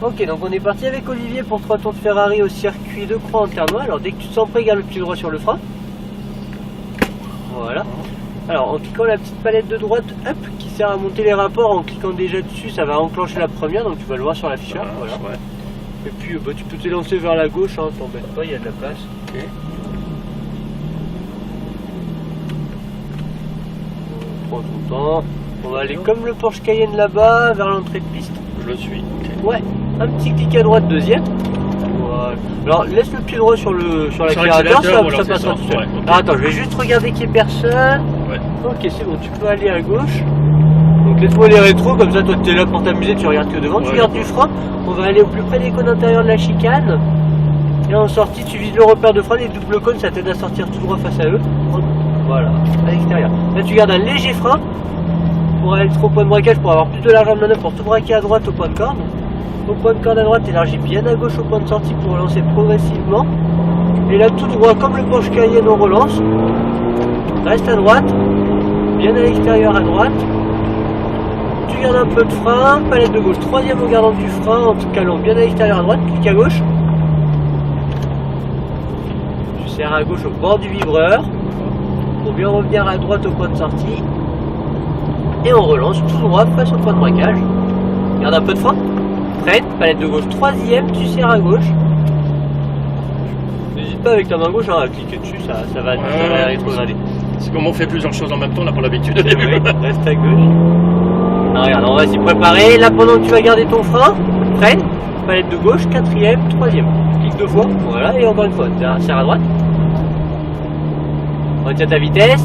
Ok, donc on est parti avec Olivier pour 3 tours de Ferrari au circuit de Croix en Ternois. Alors dès que tu te sens prêt, garde le pied droit sur le frein. Voilà. Alors en cliquant la petite palette de droite, hop, qui sert à monter les rapports, en cliquant déjà dessus, ça va enclencher la première, donc tu vas le voir sur l'afficheur. Voilà. Ouais. Et puis bah, tu peux t'élancer vers la gauche, hein, t'embête pas, il y a de la place. Okay. Prends ton temps. On va aller comme le Porsche Cayenne là-bas, vers l'entrée de piste. Je le suis. Okay. Ouais, un petit clic à droite, deuxième. Voilà. Alors laisse le pied droit sur l'accélérateur, ça passera tout seul. Ouais, okay. Alors attends, je vais juste regarder qu'il n'y ait personne. Ouais. Ok, c'est bon, tu peux aller à gauche. Donc laisse-moi les rétros, comme ça toi tu es là pour t'amuser, tu regardes que devant, ouais, tu gardes du frein. On va aller au plus près des cônes intérieurs de la chicane. Et en sortie, tu vises le repère de frein, les doubles cônes, ça t'aide à sortir tout droit face à eux. Voilà, à l'extérieur. Là tu gardes un léger frein pour aller au point de braquage, pour avoir plus de largeur de manœuvre, pour tout braquer à droite au point de corde. Au point de corde à droite, élargis bien à gauche au point de sortie pour relancer progressivement. Et là tout droit, comme le Porsche Cayenne, on relance. Reste à droite, bien à l'extérieur à droite. Tu gardes un peu de frein, palette de gauche, troisième en gardant du frein, en te calant bien à l'extérieur à droite, clic à gauche. Tu serres à gauche au bord du vibreur, pour bien revenir à droite au point de sortie. Et on relance tout droit face au point de braquage. Garde un peu de frein, freine, palette de gauche, troisième, tu serres à gauche. N'hésite pas avec ta main gauche à cliquer dessus, ça va rétrograder. C'est comme on fait plusieurs choses en même temps, on n'a pas l'habitude au début. Oui, reste à gauche. Alors regarde, on va s'y préparer. Là pendant que tu vas garder ton frein, freine, palette de gauche, quatrième, troisième. Clique 2 fois, voilà, et encore une fois, serre à droite. Retiens ta vitesse.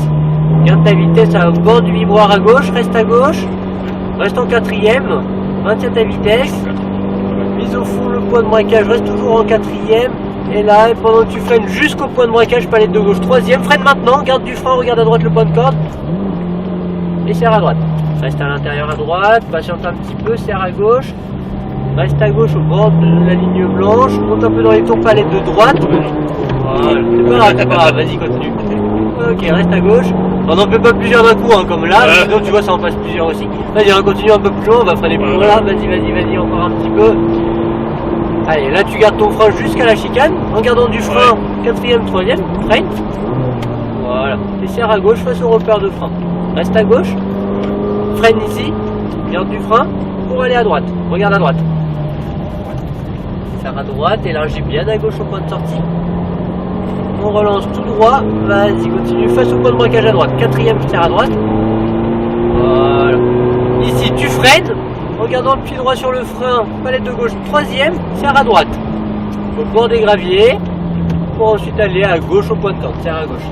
Garde ta vitesse au bord du vibroir à gauche, reste à gauche. Reste en quatrième, maintiens ta vitesse. Mise au fond le point de braquage, reste toujours en quatrième. Et là, pendant que tu freines jusqu'au point de braquage, palette de gauche, troisième. Freine maintenant, garde du frein, regarde à droite le point de corde. Et serre à droite. Reste à l'intérieur à droite, patiente un petit peu, serre à gauche. Reste à gauche au bord de la ligne blanche. Monte un peu dans les tours, palette de droite. Voilà, c'est pas grave, vas-y, continue. Ok, reste à gauche. On n'en fait pas plusieurs d'un coup, hein, comme là, sinon tu vois ça en passe plusieurs aussi. Vas-y, on continue un peu plus loin, on va freiner plus loin là, vas-y, encore un petit peu. Allez, là tu gardes ton frein jusqu'à la chicane, en gardant du frein, quatrième, troisième, freine. Voilà, et serre à gauche face au repère de frein. Reste à gauche, freine ici, garde du frein pour aller à droite, regarde à droite. Serre à droite, élargis bien à gauche au point de sortie. On relance tout droit, vas-y, continue face au point de braquage à droite, quatrième, tu serres à droite. Voilà. Ici, tu freines, en gardant le pied droit sur le frein, palette de gauche, troisième, serre à droite. Au bord des graviers, pour ensuite aller à gauche au point de corde, serre à gauche.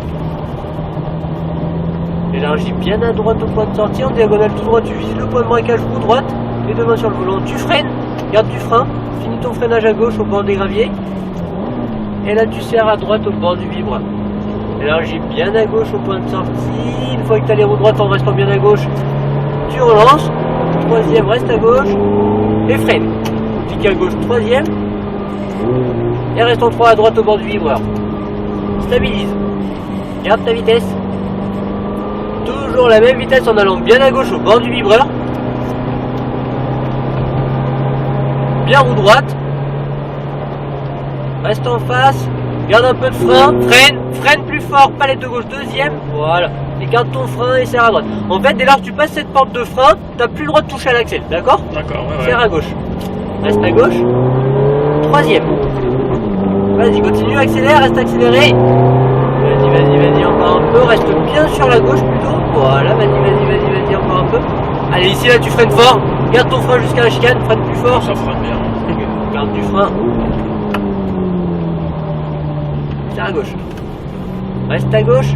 Élargis bien à droite au point de sortie, en diagonale tout droit, tu vises le point de braquage ou droite, les deux mains sur le volant, tu freines, garde du frein, finis ton freinage à gauche au bord des graviers. Et là tu serres à droite au bord du vibreur. Élargis bien à gauche au point de sortie. Une fois que tu as les roues droites en restant bien à gauche, tu relances. Troisième, reste à gauche. Et freine. Clique à gauche, troisième. Et reste en 3 à droite au bord du vibreur. Stabilise. Garde ta vitesse. Toujours la même vitesse en allant bien à gauche au bord du vibreur. Bien roue droite. Reste en face, garde un peu de frein, freine plus fort, palette de gauche, deuxième, voilà. Et garde ton frein et serre à droite. En fait, dès lors que tu passes cette porte de frein, t'as plus le droit de toucher à l'axel, d'accord? D'accord, ouais. Serre à gauche. Reste à gauche. Troisième. Vas-y, continue, accélère, reste accéléré. Vas-y, encore un peu, reste bien sur la gauche plutôt. Voilà, vas-y, encore un peu. Allez, ici, là, tu freines fort. Garde ton frein jusqu'à la chicane, freine plus fort. Ça freine bien. Garde du frein. Serre à gauche. Reste à gauche.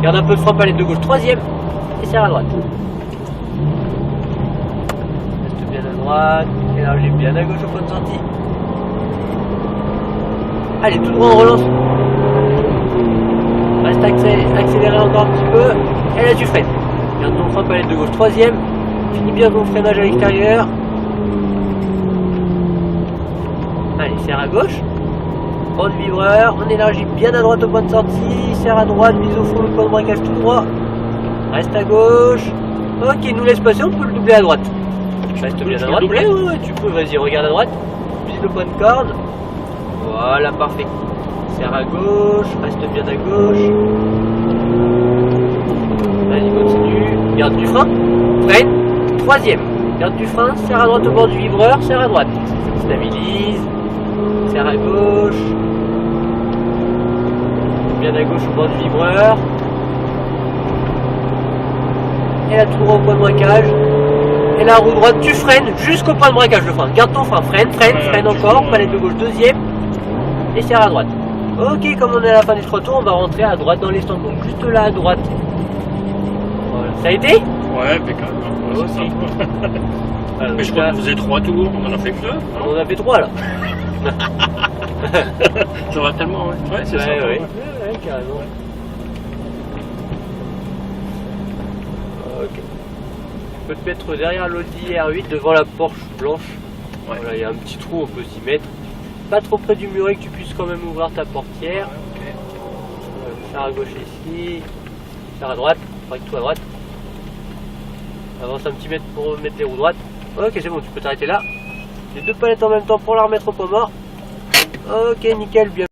Garde un peu de frein, palette de gauche, troisième. Et serre à droite. Reste bien à droite. Élargis bien à gauche au point de sortie. Allez, tout droit, on relance. Reste accéléré encore un petit peu. Et là, tu freines. Garde ton frein, palette de gauche, troisième. Finis bien ton freinage à l'extérieur. Allez, serre à gauche. Bord du vibreur, on élargit bien à droite au point de sortie, serre à droite, mise au fond le point de braquage tout droit. Reste à gauche. Ok, il nous laisse passer, on peut le doubler à droite. Reste peux bien à le droite. doubler. Ouais, tu peux, vas-y, regarde à droite. Vise le point de corde. Voilà, parfait. Serre à gauche, reste bien à gauche. Vas-y, continue. Garde du frein. Freine. Troisième. Garde du frein, serre à droite au bord du vibreur, serre à droite. Stabilise. Serre à gauche. Bien à gauche au bord du vibreur. Et la tour au point de braquage. Et la roue droite, tu freines jusqu'au point de braquage le frein. Garde ton frein, freine encore, palette de gauche deuxième. Et serre à droite. Ok, comme on est à la fin du 3 tours, on va rentrer à droite dans les stands. Donc juste là à droite. Voilà. Ça a été? Ouais, impeccable. Ouais, Ok. c'est sympa. Voilà, Mais je donc crois là, qu'on faisait 3 tours, on en a fait que 2. on en a fait 3 là. Ça va tellement, ouais. Ouais, c'est sympa. Ouais, Ouais. carrément. Ok. Tu peux te mettre derrière l'Audi R8 devant la Porsche blanche. Ouais. Voilà, il y a un petit trou, on peut s'y mettre. Pas trop près du muret que tu puisses quand même ouvrir ta portière. Ouais, Voilà, serre à gauche ici, serre à droite, braque-toi à droite. Avance un petit mètre pour mettre les roues droites. Ok, c'est bon, tu peux t'arrêter là. Les deux palettes en même temps pour la remettre au point mort. Ok, nickel, bien.